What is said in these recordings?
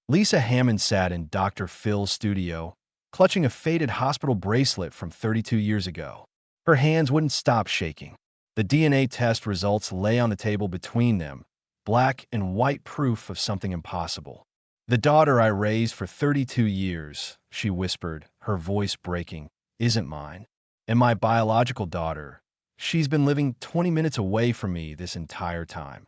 Lisa Hammond sat in Dr. Phil's studio, clutching a faded hospital bracelet from 32 years ago. Her hands wouldn't stop shaking. The DNA test results lay on the table between them, black and white proof of something impossible. "The daughter I raised for 32 years," she whispered, her voice breaking, "isn't mine. And my biological daughter, she's been living 20 minutes away from me this entire time."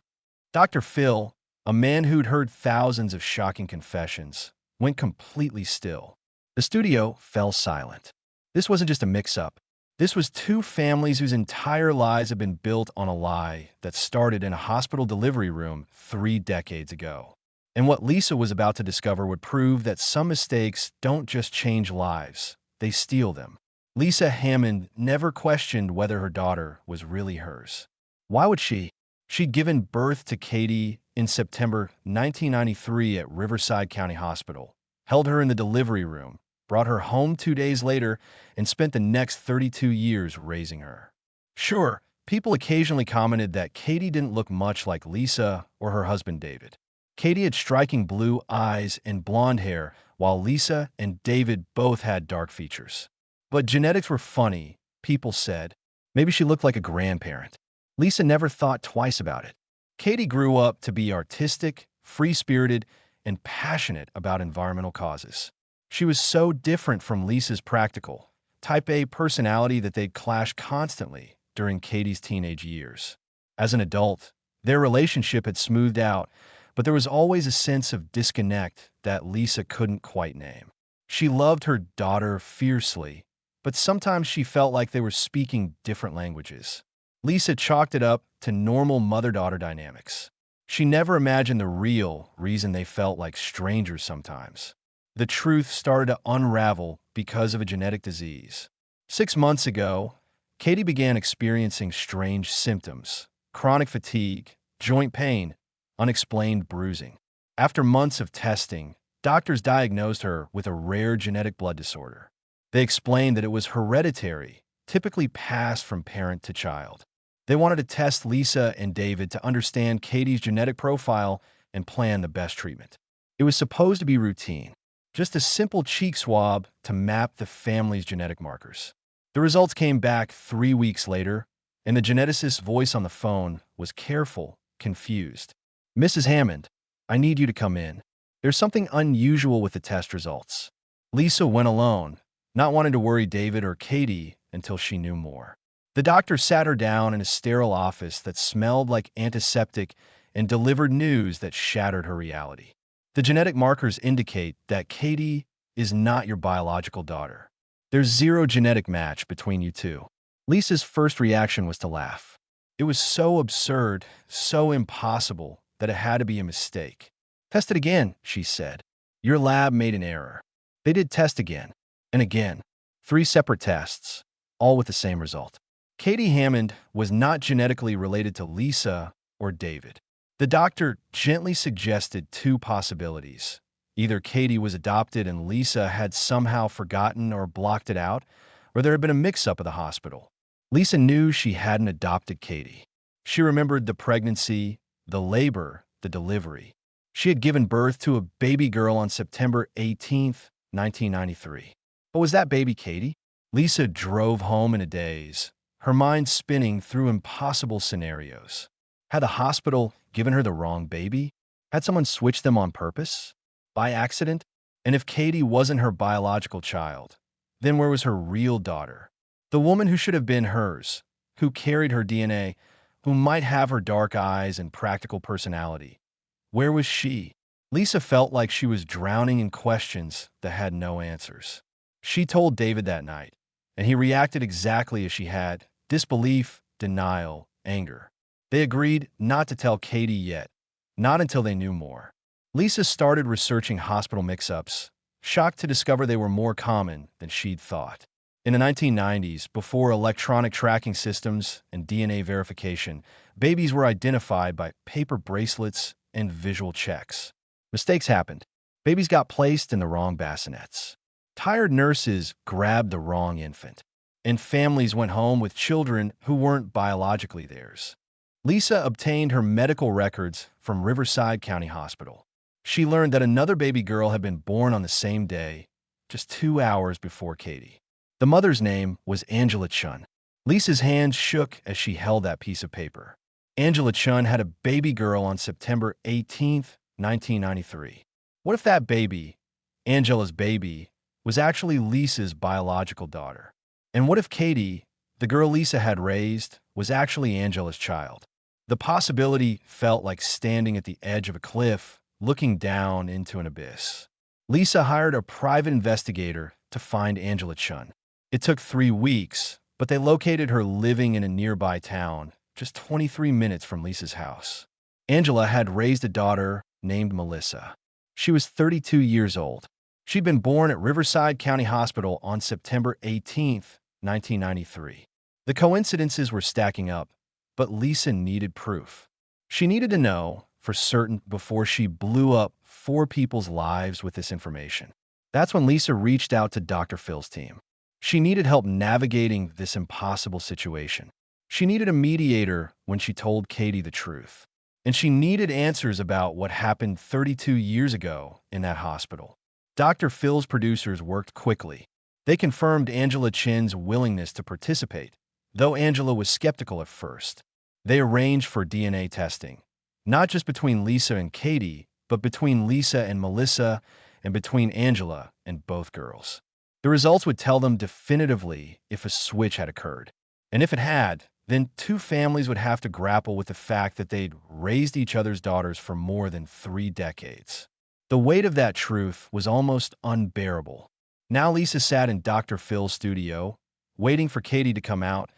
Dr. Phil, a man who'd heard thousands of shocking confessions, went completely still. The studio fell silent. This wasn't just a mix-up. This was two families whose entire lives had been built on a lie that started in a hospital delivery room 3 decades ago. And what Lisa was about to discover would prove that some mistakes don't just change lives, they steal them. Lisa Hammond never questioned whether her daughter was really hers. Why would she? She'd given birth to Katie in September 1993 at Riverside County Hospital, held her in the delivery room, brought her home 2 days later, and spent the next 32 years raising her. Sure, people occasionally commented that Katie didn't look much like Lisa or her husband David. Katie had striking blue eyes and blonde hair, while Lisa and David both had dark features. But genetics were funny, people said. Maybe she looked like a grandparent. Lisa never thought twice about it. Katie grew up to be artistic, free-spirited, and passionate about environmental causes. She was so different from Lisa's practical, type A personality that they'd clash constantly during Katie's teenage years. As an adult, their relationship had smoothed out, but there was always a sense of disconnect that Lisa couldn't quite name. She loved her daughter fiercely, but sometimes she felt like they were speaking different languages. Lisa chalked it up to normal mother-daughter dynamics. She never imagined the real reason they felt like strangers sometimes. The truth started to unravel because of a genetic disease. 6 months ago, Katie began experiencing strange symptoms: chronic fatigue, joint pain, unexplained bruising. After months of testing, doctors diagnosed her with a rare genetic blood disorder. They explained that it was hereditary, typically passed from parent to child. They wanted to test Lisa and David to understand Katie's genetic profile and plan the best treatment. It was supposed to be routine, just a simple cheek swab to map the family's genetic markers. The results came back 3 weeks later, and the geneticist's voice on the phone was careful, confused. "Mrs. Hammond, I need you to come in. There's something unusual with the test results." Lisa went alone, not wanting to worry David or Katie until she knew more. The doctor sat her down in a sterile office that smelled like antiseptic and delivered news that shattered her reality. "The genetic markers indicate that Katie is not your biological daughter. There's zero genetic match between you two." Lisa's first reaction was to laugh. It was so absurd, so impossible, that it had to be a mistake. "Test it again," she said. "Your lab made an error." They did test again, and again. 3 separate tests, all with the same result. Katie Hammond was not genetically related to Lisa or David. The doctor gently suggested 2 possibilities. Either Katie was adopted and Lisa had somehow forgotten or blocked it out, or there had been a mix-up at the hospital. Lisa knew she hadn't adopted Katie. She remembered the pregnancy, the labor, the delivery. She had given birth to a baby girl on September 18th, 1993. But was that baby Katie? Lisa drove home in a daze, her mind spinning through impossible scenarios. Had the hospital given her the wrong baby? Had someone switched them on purpose? By accident? And if Katie wasn't her biological child, then where was her real daughter? The woman who should have been hers, who carried her DNA, who might have her dark eyes and practical personality. Where was she? Lisa felt like she was drowning in questions that had no answers. She told David that night, and he reacted exactly as she had: disbelief, denial, anger. They agreed not to tell Katie yet, not until they knew more. Lisa started researching hospital mix-ups, shocked to discover they were more common than she'd thought. In the 1990s, before electronic tracking systems and DNA verification, babies were identified by paper bracelets and visual checks. Mistakes happened. Babies got placed in the wrong bassinets. Tired nurses grabbed the wrong infant, and families went home with children who weren't biologically theirs. Lisa obtained her medical records from Riverside County Hospital. She learned that another baby girl had been born on the same day, just 2 hours before Katie. The mother's name was Angela Chun. Lisa's hands shook as she held that piece of paper. Angela Chun had a baby girl on September 18th, 1993. What if that baby, Angela's baby, was actually Lisa's biological daughter? And what if Katie, the girl Lisa had raised, was actually Angela's child? The possibility felt like standing at the edge of a cliff, looking down into an abyss. Lisa hired a private investigator to find Angela Chun. It took 3 weeks, but they located her living in a nearby town, just 23 minutes from Lisa's house. Angela had raised a daughter named Melissa. She was 32 years old. She'd been born at Riverside County Hospital on September 18th, 1993. The coincidences were stacking up, but Lisa needed proof. She needed to know for certain before she blew up 4 people's lives with this information. That's when Lisa reached out to Dr. Phil's team. She needed help navigating this impossible situation. She needed a mediator when she told Katie the truth. And she needed answers about what happened 32 years ago in that hospital. Dr. Phil's producers worked quickly. They confirmed Angela Chun's willingness to participate, though Angela was skeptical at first. They arranged for DNA testing, not just between Lisa and Katie, but between Lisa and Melissa and between Angela and both girls. The results would tell them definitively if a switch had occurred. And if it had, then 2 families would have to grapple with the fact that they'd raised each other's daughters for more than 3 decades. The weight of that truth was almost unbearable. Now Lisa sat in Dr. Phil's studio, waiting for Katie to come out,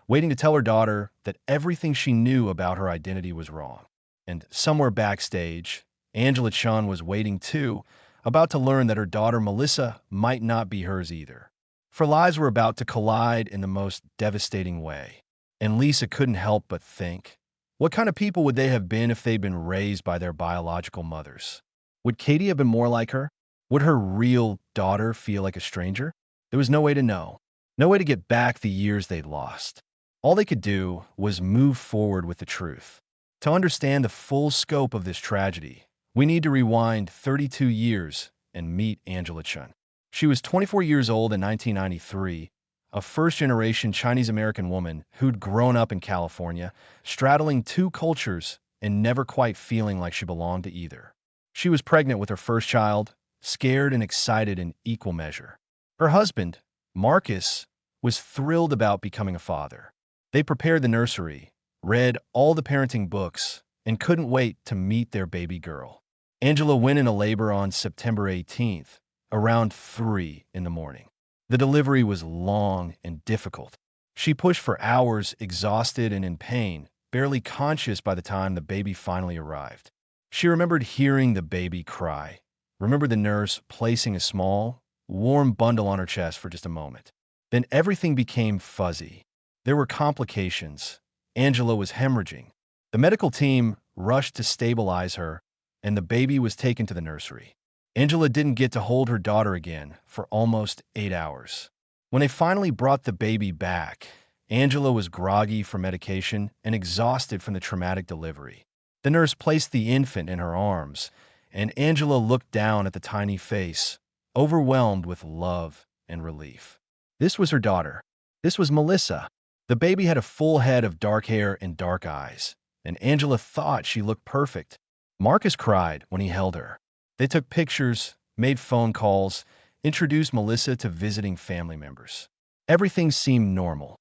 waiting to tell her daughter that everything she knew about her identity was wrong. And somewhere backstage, Angela Chun was waiting too, about to learn that her daughter Melissa might not be hers either. For lives were about to collide in the most devastating way. And Lisa couldn't help but think, what kind of people would they have been if they'd been raised by their biological mothers? Would Katie have been more like her? Would her real daughter feel like a stranger? There was no way to know. No way to get back the years they'd lost. All they could do was move forward with the truth. To understand the full scope of this tragedy, we need to rewind 32 years and meet Angela Chun. She was 24 years old in 1993, a first-generation Chinese-American woman who'd grown up in California, straddling 2 cultures and never quite feeling like she belonged to either. She was pregnant with her first child, scared and excited in equal measure. Her husband, Marcus, was thrilled about becoming a father. They prepared the nursery, read all the parenting books, and couldn't wait to meet their baby girl. Angela went into labor on September 18th, around 3 in the morning. The delivery was long and difficult. She pushed for hours, exhausted and in pain, barely conscious by the time the baby finally arrived. She remembered hearing the baby cry, remembered the nurse placing a small, warm bundle on her chest for just a moment. Then everything became fuzzy. There were complications. Angela was hemorrhaging. The medical team rushed to stabilize her, and the baby was taken to the nursery. Angela didn't get to hold her daughter again for almost 8 hours. When they finally brought the baby back, Angela was groggy from medication and exhausted from the traumatic delivery. The nurse placed the infant in her arms, and Angela looked down at the tiny face, overwhelmed with love and relief. This was her daughter. This was Melissa. The baby had a full head of dark hair and dark eyes, and Angela thought she looked perfect. Marcus cried when he held her. They took pictures, made phone calls, introduced Melissa to visiting family members. Everything seemed normal.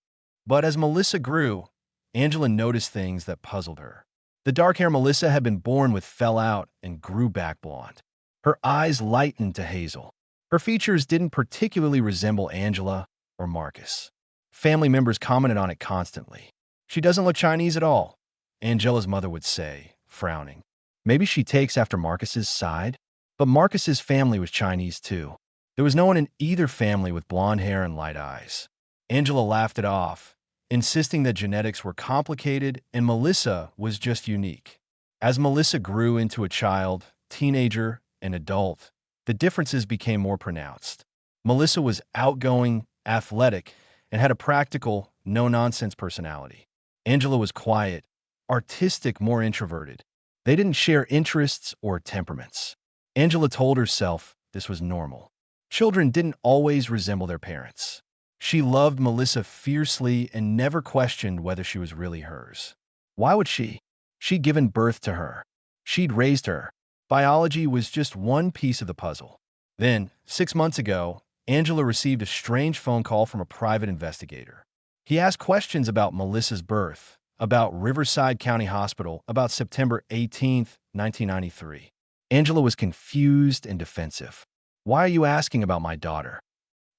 But as Melissa grew, Angela noticed things that puzzled her. The dark-haired Melissa had been born with fell out and grew back blonde. Her eyes lightened to hazel. Her features didn't particularly resemble Angela or Marcus. Family members commented on it constantly. "She doesn't look Chinese at all," Angela's mother would say, frowning. "Maybe she takes after Marcus's side?" But Marcus's family was Chinese too. There was no one in either family with blonde hair and light eyes. Angela laughed it off, insisting that genetics were complicated and Melissa was just unique. As Melissa grew into a child, teenager, and adult, the differences became more pronounced. Melissa was outgoing, athletic, and had a practical, no-nonsense personality. Angela was quiet, artistic, more introverted. They didn't share interests or temperaments. Angela told herself this was normal. Children didn't always resemble their parents. She loved Melissa fiercely and never questioned whether she was really hers. Why would she? She'd given birth to her. She'd raised her. Biology was just one piece of the puzzle. Then, 6 months ago, Angela received a strange phone call from a private investigator. He asked questions about Melissa's birth, about Riverside County Hospital, about September 18, 1993. Angela was confused and defensive. "Why are you asking about my daughter?"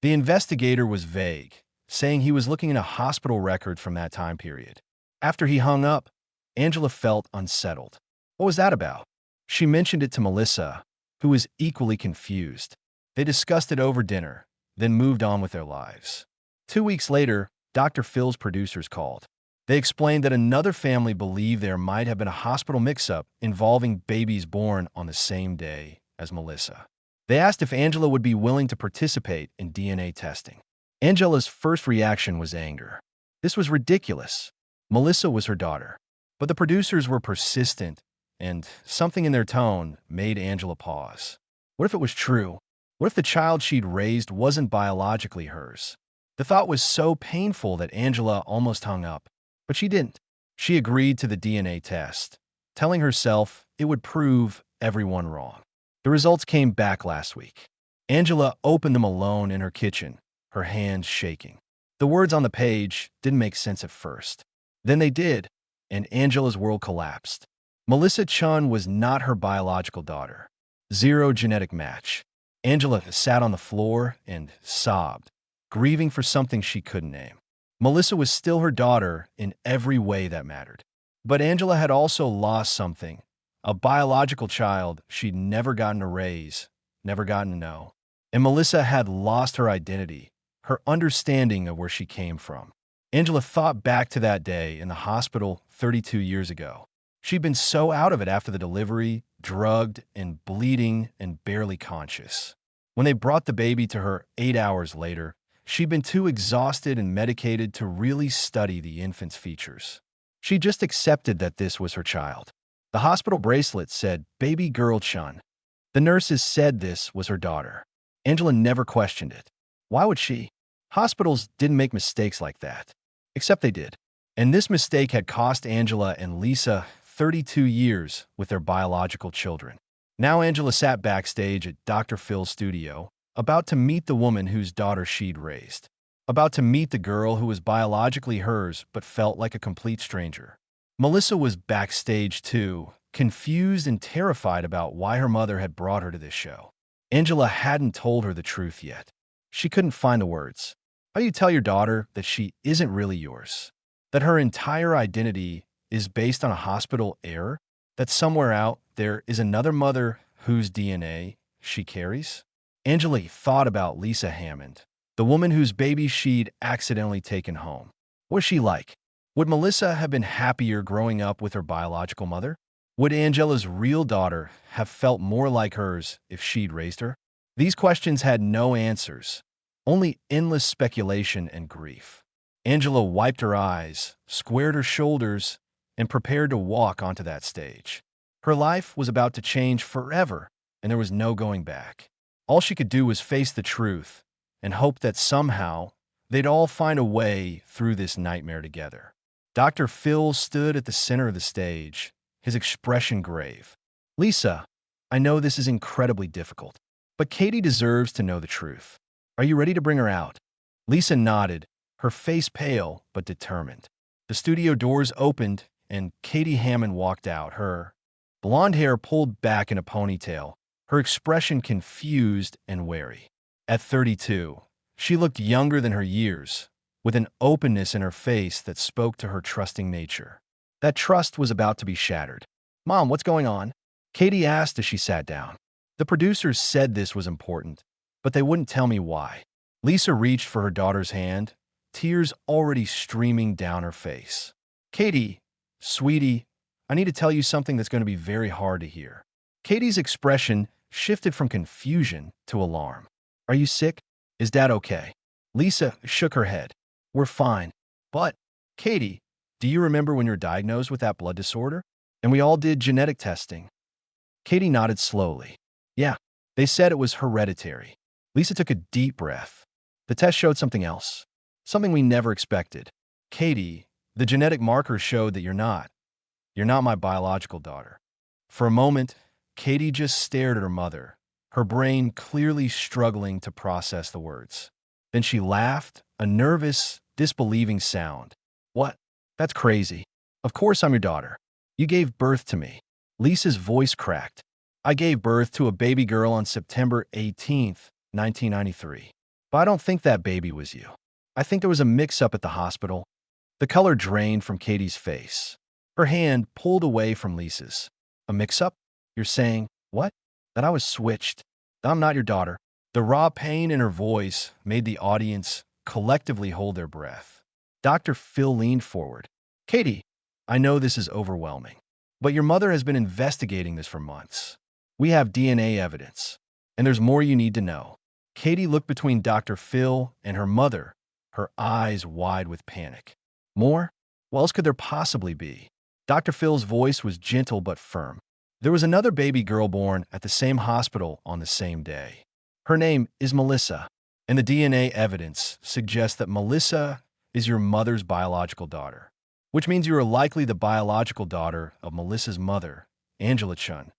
The investigator was vague, saying he was looking in a hospital record from that time period. After he hung up, Angela felt unsettled. What was that about? She mentioned it to Melissa, who was equally confused. They discussed it over dinner, then moved on with their lives. 2 weeks later, Dr. Phil's producers called. They explained that another family believed there might have been a hospital mix-up involving babies born on the same day as Melissa. They asked if Angela would be willing to participate in DNA testing. Angela's first reaction was anger. This was ridiculous. Melissa was her daughter. But the producers were persistent, and something in their tone made Angela pause. What if it was true? What if the child she'd raised wasn't biologically hers? The thought was so painful that Angela almost hung up. But she didn't. She agreed to the DNA test, telling herself it would prove everyone wrong. The results came back last week. Angela opened them alone in her kitchen, her hands shaking. The words on the page didn't make sense at first. Then they did, and Angela's world collapsed. Melissa Chun was not her biological daughter. Zero genetic match. Angela sat on the floor and sobbed, grieving for something she couldn't name. Melissa was still her daughter in every way that mattered. But Angela had also lost something, a biological child she'd never gotten to raise, never gotten to know. And Melissa had lost her identity, her understanding of where she came from. Angela thought back to that day in the hospital 32 years ago. She'd been so out of it after the delivery, drugged and bleeding and barely conscious. When they brought the baby to her 8 hours later, she'd been too exhausted and medicated to really study the infant's features. She just accepted that this was her child. The hospital bracelet said, "Baby Girl Chun." The nurses said this was her daughter. Angela never questioned it. Why would she? Hospitals didn't make mistakes like that. Except they did. And this mistake had cost Angela and Lisa 32 years with their biological children. Now Angela sat backstage at Dr. Phil's studio, about to meet the woman whose daughter she'd raised. About to meet the girl who was biologically hers but felt like a complete stranger. Melissa was backstage too, confused and terrified about why her mother had brought her to this show. Angela hadn't told her the truth yet. She couldn't find the words. How do you tell your daughter that she isn't really yours? That her entire identity is based on a hospital error? That somewhere out there is another mother whose DNA she carries? Angela thought about Lisa Hammond, the woman whose baby she'd accidentally taken home. What was she like? Would Melissa have been happier growing up with her biological mother? Would Angela's real daughter have felt more like hers if she'd raised her? These questions had no answers, only endless speculation and grief. Angela wiped her eyes, squared her shoulders, and prepared to walk onto that stage. Her life was about to change forever, and there was no going back. All she could do was face the truth and hope that somehow they'd all find a way through this nightmare together. Dr. Phil stood at the center of the stage, his expression grave. "Lisa, I know this is incredibly difficult, but Katie deserves to know the truth. Are you ready to bring her out?" Lisa nodded, her face pale but determined. The studio doors opened, and Katie Hammond walked out, her blonde hair pulled back in a ponytail, her expression confused and wary. At 32, she looked younger than her years, with an openness in her face that spoke to her trusting nature. That trust was about to be shattered. "Mom, what's going on?" Katie asked as she sat down. The producers said this was important, but they wouldn't tell me why. Lisa reached for her daughter's hand, tears already streaming down her face. "Katie, sweetie, I need to tell you something that's going to be very hard to hear." Katie's expression shifted from confusion to alarm. "Are you sick? Is Dad okay?" Lisa shook her head. "We're fine. But, Katie, do you remember when you were diagnosed with that blood disorder? And we all did genetic testing." Katie nodded slowly. Yeah, they said it was hereditary. Lisa took a deep breath. The test showed something else, something we never expected. Katie, the genetic markers showed that you're not. You're not my biological daughter. For a moment, Katie just stared at her mother, her brain clearly struggling to process the words. Then she laughed, a nervous, disbelieving sound. What? That's crazy. Of course I'm your daughter. You gave birth to me. Lisa's voice cracked. I gave birth to a baby girl on September 18th, 1993. But I don't think that baby was you. I think there was a mix-up at the hospital. The color drained from Katie's face. Her hand pulled away from Lisa's. A mix-up? You're saying, what? That I was switched. That I'm not your daughter. The raw pain in her voice made the audience collectively hold their breath. Dr. Phil leaned forward. Katie, I know this is overwhelming, but your mother has been investigating this for months. We have DNA evidence, and there's more you need to know. Katie looked between Dr. Phil and her mother, her eyes wide with panic. More? What else could there possibly be? Dr. Phil's voice was gentle but firm. There was another baby girl born at the same hospital on the same day. Her name is Melissa, and the DNA evidence suggests that Melissa is your mother's biological daughter, which means you are likely the biological daughter of Melissa's mother, Angela Chun.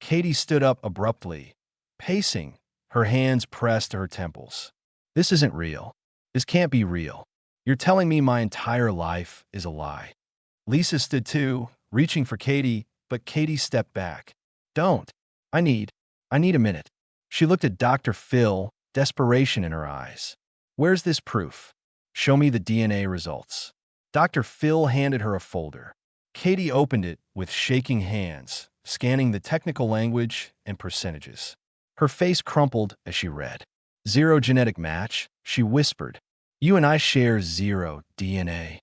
Katie stood up abruptly, pacing, her hands pressed to her temples. This isn't real. This can't be real. You're telling me my entire life is a lie. Lisa stood too, reaching for Katie, but Katie stepped back. Don't. I need a minute. She looked at Dr. Phil, desperation in her eyes. Where's this proof? Show me the DNA results. Dr. Phil handed her a folder. Katie opened it with shaking hands, scanning the technical language and percentages. Her face crumpled as she read. Zero genetic match, she whispered. You and I share zero DNA.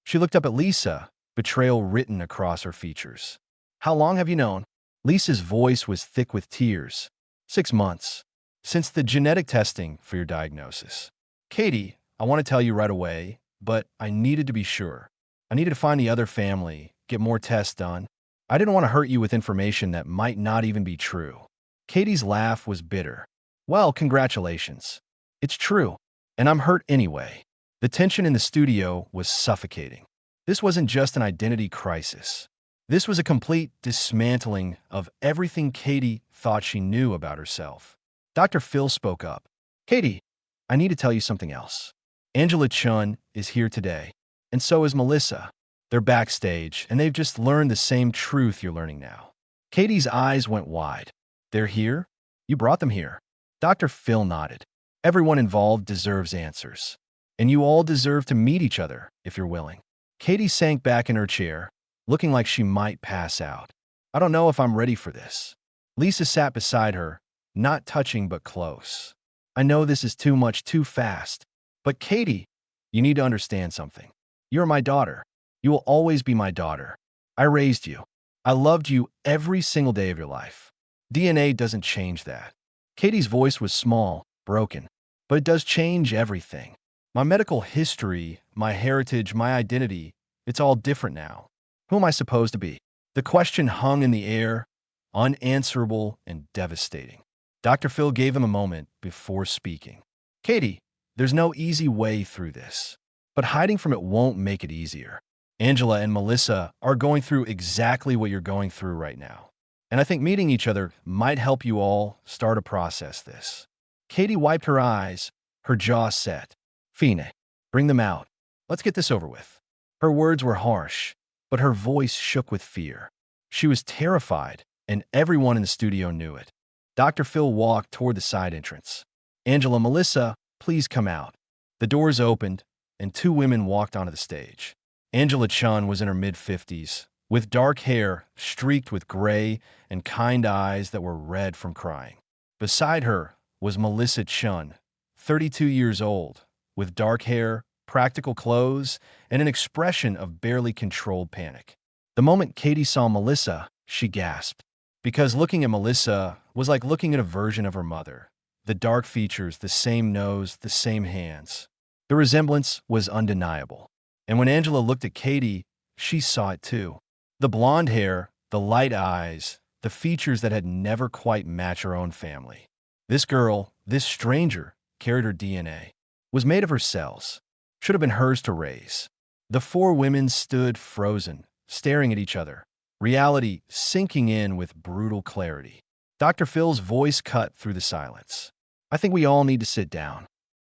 She looked up at Lisa, betrayal written across her features. How long have you known? Lisa's voice was thick with tears. 6 months. Since the genetic testing for your diagnosis. Katie, I want to tell you right away, but I needed to be sure. I needed to find the other family, get more tests done. I didn't want to hurt you with information that might not even be true. Katie's laugh was bitter. Well, congratulations. It's true. And I'm hurt anyway. The tension in the studio was suffocating. This wasn't just an identity crisis. This was a complete dismantling of everything Katie thought she knew about herself. Dr. Phil spoke up. Katie, I need to tell you something else. Angela Chun is here today, and so is Melissa. They're backstage, and they've just learned the same truth you're learning now. Katie's eyes went wide. They're here? You brought them here. Dr. Phil nodded. Everyone involved deserves answers, and you all deserve to meet each other if you're willing. Katie sank back in her chair, looking like she might pass out. I don't know if I'm ready for this. Lisa sat beside her, not touching but close. I know this is too much too fast, but Katie, you need to understand something. You're my daughter. You will always be my daughter. I raised you. I loved you every single day of your life. DNA doesn't change that. Katie's voice was small, broken, but it does change everything. My medical history, my heritage, my identity, it's all different now. Who am I supposed to be? The question hung in the air, unanswerable and devastating. Dr. Phil gave him a moment before speaking. Katie, there's no easy way through this, but hiding from it won't make it easier. Angela and Melissa are going through exactly what you're going through right now. And I think meeting each other might help you all start to process this. Katie wiped her eyes, her jaw set. Fine, bring them out. Let's get this over with. Her words were harsh, but her voice shook with fear. She was terrified, and everyone in the studio knew it. Dr. Phil walked toward the side entrance. Angela, Melissa, please come out. The doors opened, and 2 women walked onto the stage. Angela Chun was in her mid-50s, with dark hair streaked with gray and kind eyes that were red from crying. Beside her was Melissa Chun, 32 years old, with dark hair, practical clothes, and an expression of barely controlled panic. The moment Katie saw Melissa, she gasped, because looking at Melissa was like looking at a version of her mother. The dark features, the same nose, the same hands. The resemblance was undeniable. And when Angela looked at Katie, she saw it too. The blonde hair, the light eyes, the features that had never quite matched her own family. This girl, this stranger, carried her DNA, was made of her cells, should have been hers to raise. The four women stood frozen, staring at each other, reality sinking in with brutal clarity. Dr. Phil's voice cut through the silence. I think we all need to sit down.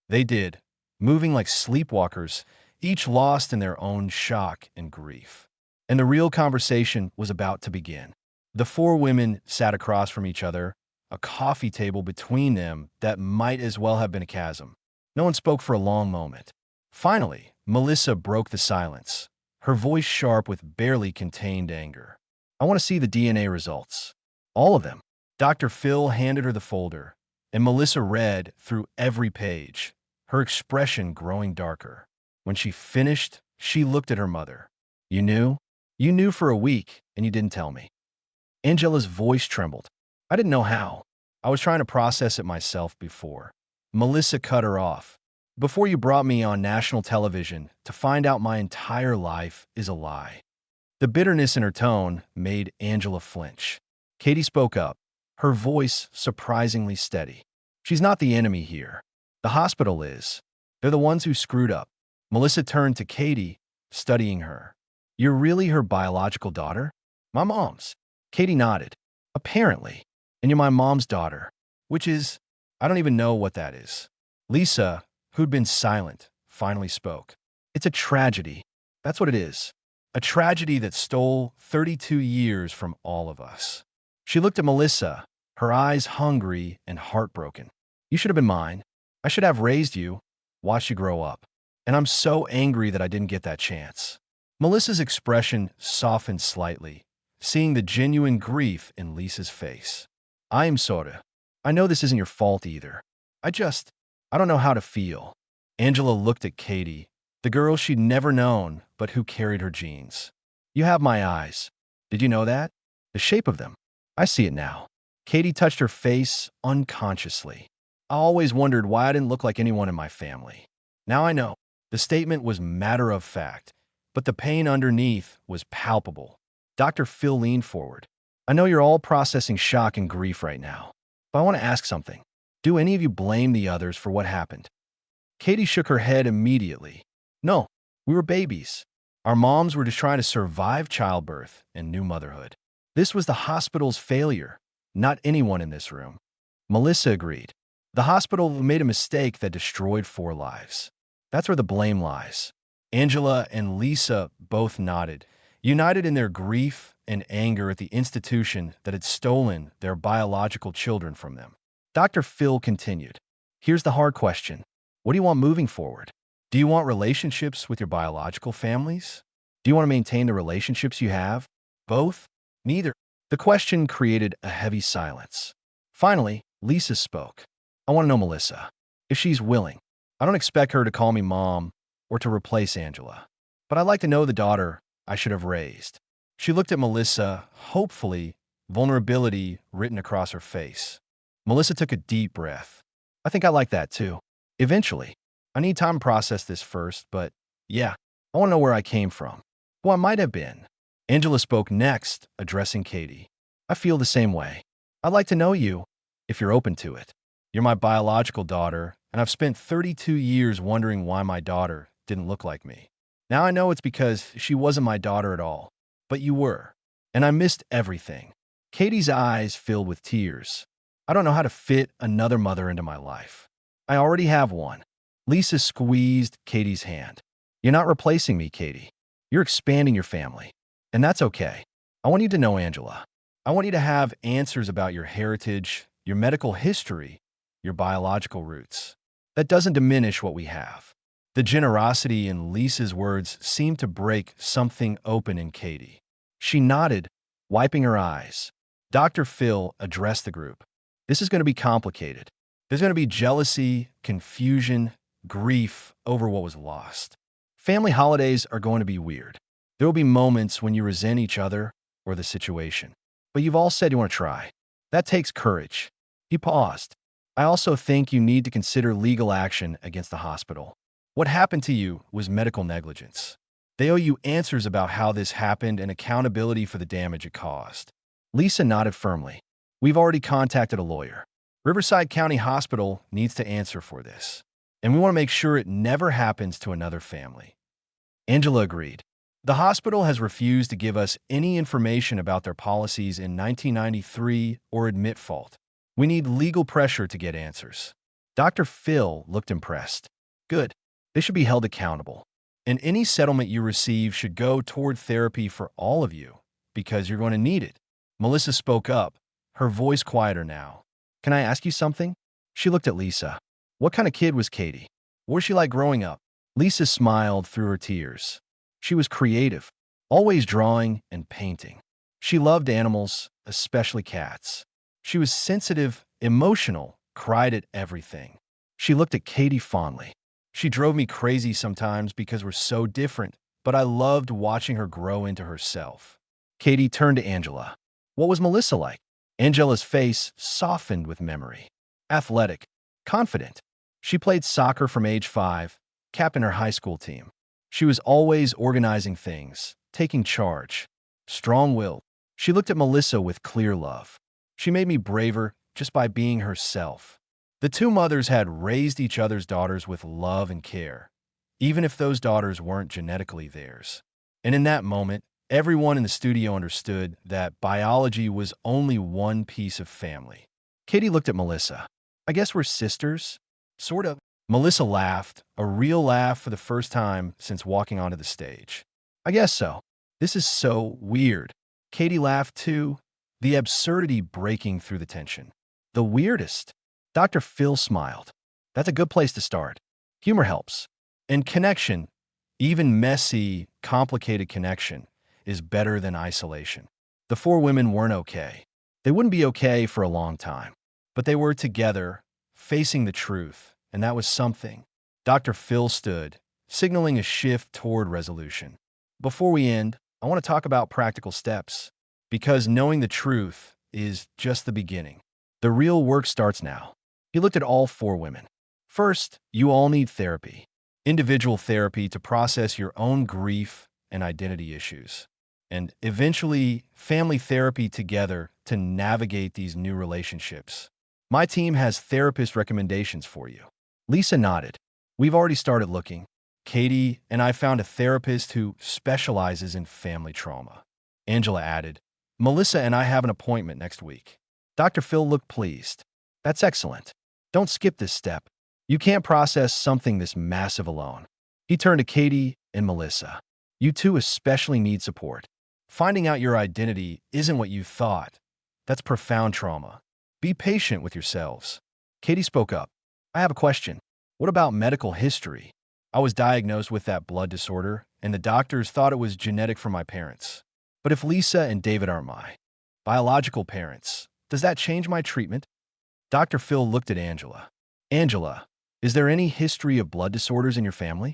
They did, moving like sleepwalkers, each lost in their own shock and grief. And the real conversation was about to begin. The four women sat across from each other, a coffee table between them that might as well have been a chasm. No one spoke for a long moment. Finally, Melissa broke the silence, her voice sharp with barely contained anger. I want to see the DNA results. All of them. Dr. Phil handed her the folder, and Melissa read through every page, her expression growing darker. When she finished, she looked at her mother. You knew? You knew for a week, and you didn't tell me. Angela's voice trembled. I didn't know how. I was trying to process it myself before. Melissa cut her off. Before you brought me on national television to find out my entire life is a lie. The bitterness in her tone made Angela flinch. Katie spoke up, her voice surprisingly steady. She's not the enemy here. The hospital is. They're the ones who screwed up. Melissa turned to Katie, studying her. You're really her biological daughter? My mom's. Katie nodded. Apparently. And you're my mom's daughter, which is, I don't even know what that is. Lisa, who'd been silent, finally spoke. It's a tragedy. That's what it is. A tragedy that stole 32 years from all of us. She looked at Melissa, her eyes hungry and heartbroken. You should have been mine. I should have raised you, watched you grow up. And I'm so angry that I didn't get that chance. Melissa's expression softened slightly, seeing the genuine grief in Lisa's face. I am sorry. I know this isn't your fault either. I don't know how to feel. Angela looked at Katie, the girl she'd never known, but who carried her genes. You have my eyes. Did you know that? The shape of them. I see it now. Katie touched her face unconsciously. I always wondered why I didn't look like anyone in my family. Now I know. The statement was matter of fact, but the pain underneath was palpable. Dr. Phil leaned forward. I know you're all processing shock and grief right now, but I want to ask something. Do any of you blame the others for what happened? Katie shook her head immediately. No, we were babies. Our moms were just trying to survive childbirth and new motherhood. This was the hospital's failure, not anyone in this room. Melissa agreed. The hospital made a mistake that destroyed 4 lives. That's where the blame lies. Angela and Lisa both nodded, united in their grief and anger at the institution that had stolen their biological children from them. Dr. Phil continued. Here's the hard question. What do you want moving forward? Do you want relationships with your biological families? Do you want to maintain the relationships you have? Both? Neither. The question created a heavy silence. Finally, Lisa spoke. I want to know Melissa, if she's willing. I don't expect her to call me mom or to replace Angela, but I'd like to know the daughter I should have raised. She looked at Melissa, hopefully, vulnerability written across her face. Melissa took a deep breath. I think I like that too. Eventually. I need time to process this first, but yeah, I want to know where I came from, who I might have been. Angela spoke next, addressing Katie. I feel the same way. I'd like to know you, if you're open to it. You're my biological daughter, and I've spent 32 years wondering why my daughter didn't look like me. Now I know it's because she wasn't my daughter at all, but you were, and I missed everything. Katie's eyes filled with tears. I don't know how to fit another mother into my life. I already have one. Lisa squeezed Katie's hand. You're not replacing me, Katie. You're expanding your family, and that's okay. I want you to know Angela. I want you to have answers about your heritage, your medical history, your biological roots. That doesn't diminish what we have. The generosity in Lisa's words seemed to break something open in Katie. She nodded, wiping her eyes. Dr. Phil addressed the group. This is going to be complicated. There's going to be jealousy, confusion, grief over what was lost. Family holidays are going to be weird. There will be moments when you resent each other or the situation. But you've all said you want to try. That takes courage. He paused. I also think you need to consider legal action against the hospital. What happened to you was medical negligence. They owe you answers about how this happened and accountability for the damage it caused. Lisa nodded firmly. We've already contacted a lawyer. Riverside County Hospital needs to answer for this, and we want to make sure it never happens to another family. Angela agreed. The hospital has refused to give us any information about their policies in 1993 or admit fault. We need legal pressure to get answers. Dr. Phil looked impressed. Good. They should be held accountable. And any settlement you receive should go toward therapy for all of you, because you're going to need it. Melissa spoke up, her voice quieter now. Can I ask you something? She looked at Lisa. What kind of kid was Katie? What was she like growing up? Lisa smiled through her tears. She was creative, always drawing and painting. She loved animals, especially cats. She was sensitive, emotional, cried at everything. She looked at Katie fondly. She drove me crazy sometimes because we're so different, but I loved watching her grow into herself. Katie turned to Angela. What was Melissa like? Angela's face softened with memory. Athletic, confident. She played soccer from age 5, captained her high school team. She was always organizing things, taking charge. Strong-willed. She looked at Melissa with clear love. She made me braver just by being herself. The two mothers had raised each other's daughters with love and care, even if those daughters weren't genetically theirs. And in that moment, everyone in the studio understood that biology was only one piece of family. Katie looked at Melissa. I guess we're sisters? Sort of. Melissa laughed, a real laugh for the first time since walking onto the stage. I guess so. This is so weird. Katie laughed too, the absurdity breaking through the tension. The weirdest. Dr. Phil smiled. That's a good place to start. Humor helps. And connection, even messy, complicated connection, is better than isolation. The four women weren't okay. They wouldn't be okay for a long time. But they were together, facing the truth, and that was something. Dr. Phil stood, signaling a shift toward resolution. Before we end, I want to talk about practical steps, because knowing the truth is just the beginning. The real work starts now. He looked at all four women. First, you all need therapy. Individual therapy to process your own grief and identity issues. And eventually, family therapy together to navigate these new relationships. My team has therapist recommendations for you. Lisa nodded. We've already started looking. Katie and I found a therapist who specializes in family trauma. Angela added, Melissa and I have an appointment next week. Dr. Phil looked pleased. That's excellent. Don't skip this step. You can't process something this massive alone. He turned to Katie and Melissa. You two especially need support. Finding out your identity isn't what you thought. That's profound trauma. Be patient with yourselves. Katie spoke up. I have a question. What about medical history? I was diagnosed with that blood disorder, and the doctors thought it was genetic from my parents. But if Lisa and David aren't my biological parents, does that change my treatment? Dr. Phil looked at Angela. Angela, is there any history of blood disorders in your family?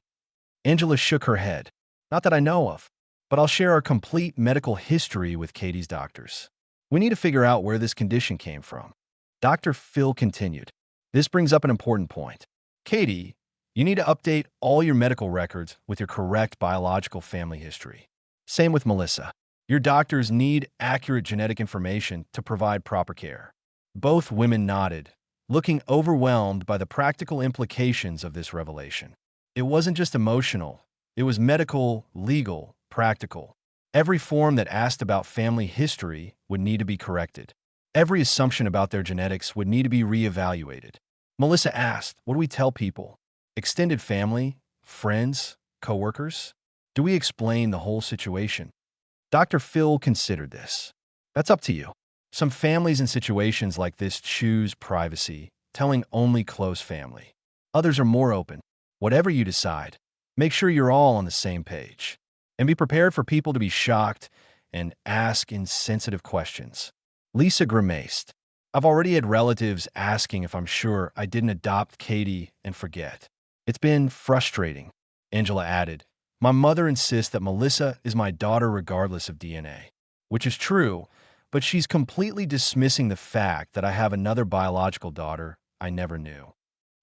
Angela shook her head. Not that I know of, but I'll share our complete medical history with Katie's doctors. We need to figure out where this condition came from. Dr. Phil continued. This brings up an important point. Katie, you need to update all your medical records with your correct biological family history. Same with Melissa. Your doctors need accurate genetic information to provide proper care. Both women nodded, looking overwhelmed by the practical implications of this revelation. It wasn't just emotional. It was medical, legal, practical. Every form that asked about family history would need to be corrected. Every assumption about their genetics would need to be reevaluated. Melissa asked, what do we tell people? Extended family? Friends? Coworkers? Do we explain the whole situation? Dr. Phil considered this. That's up to you. Some families in situations like this choose privacy, telling only close family. Others are more open. Whatever you decide, make sure you're all on the same page. And be prepared for people to be shocked and ask insensitive questions. Lisa grimaced. I've already had relatives asking if I'm sure I didn't adopt Katie and forget. It's been frustrating, Angela added. My mother insists that Melissa is my daughter regardless of DNA, which is true, but she's completely dismissing the fact that I have another biological daughter I never knew.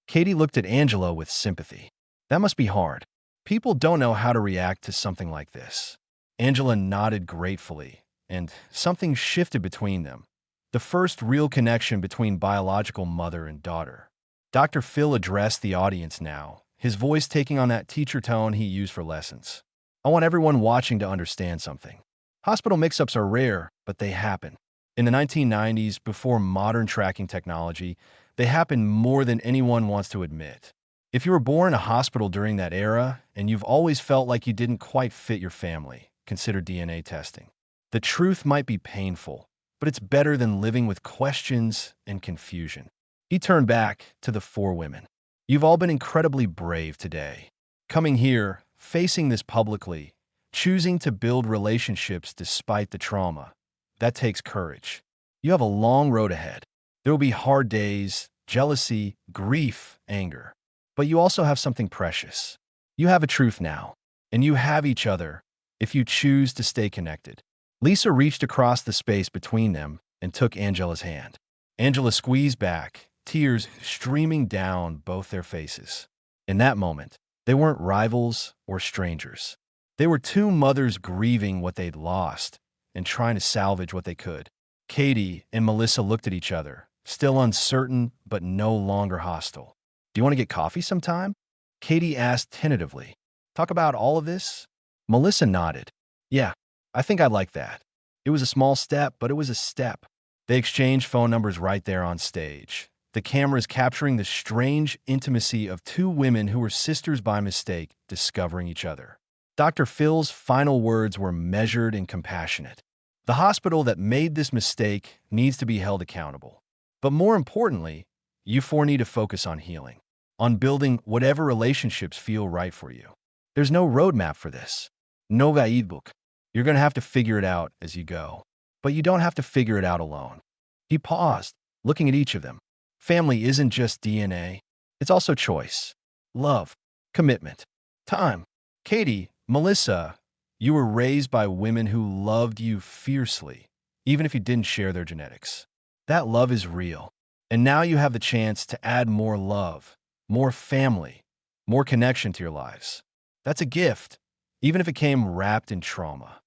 Katie looked at Angela with sympathy. That must be hard. People don't know how to react to something like this. Angela nodded gratefully, and something shifted between them. The first real connection between biological mother and daughter. Dr. Phil addressed the audience now, his voice taking on that teacher tone he used for lessons. I want everyone watching to understand something. Hospital mix-ups are rare, but they happen. In the 1990s, before modern tracking technology, they happened more than anyone wants to admit. If you were born in a hospital during that era and you've always felt like you didn't quite fit your family, consider DNA testing. The truth might be painful, but it's better than living with questions and confusion. He turned back to the four women. You've all been incredibly brave today. Coming here, facing this publicly, choosing to build relationships despite the trauma. That takes courage. You have a long road ahead. There will be hard days, jealousy, grief, anger. But you also have something precious. You have a truth now, and you have each other if you choose to stay connected. Lisa reached across the space between them and took Angela's hand. Angela squeezed back, tears streaming down both their faces. In that moment, they weren't rivals or strangers. They were two mothers grieving what they'd lost and trying to salvage what they could. Katie and Melissa looked at each other, still uncertain but no longer hostile. Do you want to get coffee sometime? Katie asked tentatively. Talk about all of this? Melissa nodded. Yeah, I think I'd like that. It was a small step, but it was a step. They exchanged phone numbers right there on stage. The cameras capturing the strange intimacy of two women who were sisters by mistake, discovering each other. Dr. Phil's final words were measured and compassionate. The hospital that made this mistake needs to be held accountable. But more importantly, you four need to focus on healing, on building whatever relationships feel right for you. There's no roadmap for this. No guidebook. You're going to have to figure it out as you go. But you don't have to figure it out alone. He paused, looking at each of them. Family isn't just DNA. It's also choice, love, commitment, time. Katie, Melissa, you were raised by women who loved you fiercely, even if you didn't share their genetics. That love is real. And now you have the chance to add more love, more family, more connection to your lives. That's a gift, even if it came wrapped in trauma.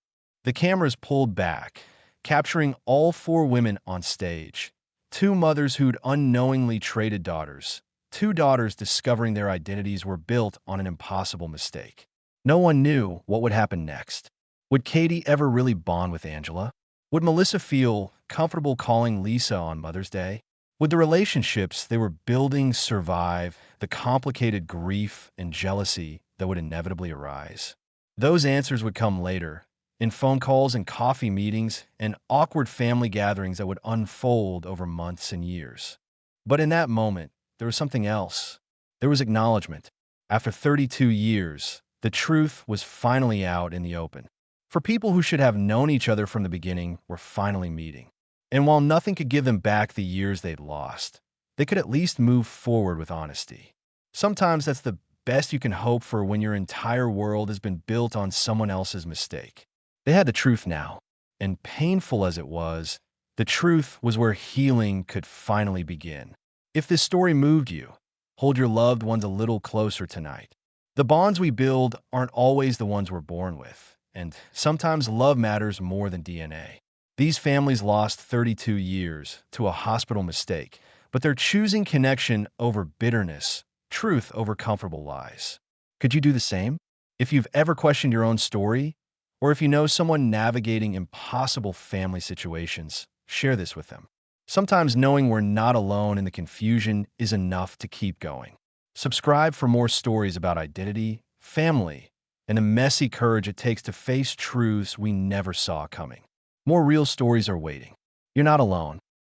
The cameras pulled back, capturing all four women on stage. Two mothers who'd unknowingly traded daughters. Two daughters discovering their identities were built on an impossible mistake. No one knew what would happen next. Would Katie ever really bond with Angela? Would Melissa feel comfortable calling Lisa on Mother's Day? Would the relationships they were building survive the complicated grief and jealousy that would inevitably arise? Those answers would come later, in phone calls and coffee meetings and awkward family gatherings that would unfold over months and years. But in that moment, there was something else. There was acknowledgement. After 32 years, the truth was finally out in the open. For people who should have known each other from the beginning were finally meeting. And while nothing could give them back the years they'd lost, they could at least move forward with honesty. Sometimes that's the best you can hope for when your entire world has been built on someone else's mistake. They had the truth now, and painful as it was, the truth was where healing could finally begin. If this story moved you, hold your loved ones a little closer tonight. The bonds we build aren't always the ones we're born with, and sometimes love matters more than DNA. These families lost 32 years to a hospital mistake, but they're choosing connection over bitterness, truth over comfortable lies. Could you do the same? If you've ever questioned your own story, or if you know someone navigating impossible family situations, share this with them. Sometimes knowing we're not alone in the confusion is enough to keep going. Subscribe for more stories about identity, family, and the messy courage it takes to face truths we never saw coming. More real stories are waiting. You're not alone.